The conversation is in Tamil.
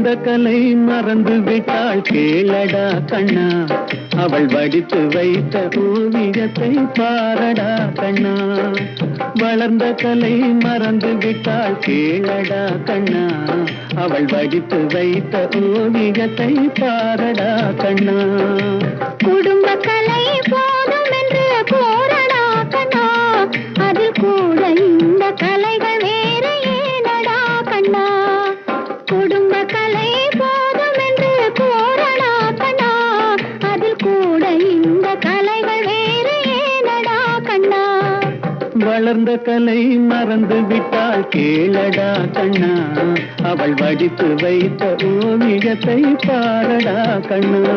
வளர்ந்த கலை மறந்து விட்டாள் கேளடா கண்ணா, அவள் வடித்து வைத்த ஓவியத்தை பாரடா கண்ணா. வளர்ந்த கலை மறந்து விட்டாள் கேளடா கண்ணா, அவள் வடித்து வைத்த ஓவியத்தை பாரடா கண்ணா. குடும்ப கலை போதும் என்று போரடா கண்ணா, அதில் கூட இந்த கலைகள் வேறு ஏனடா கண்ணா. குடும்ப கலை போதும் என்று போரடா கண்ணா, அதில் கூட இந்த கலைகள் வேறு ஏனடா கண்ணா. வளர்ந்த கலை மறந்து விட்டாள் கேளடா கண்ணா, அவள் வடித்து வைத்த ஓவியத்தை பாரடா கண்ணா.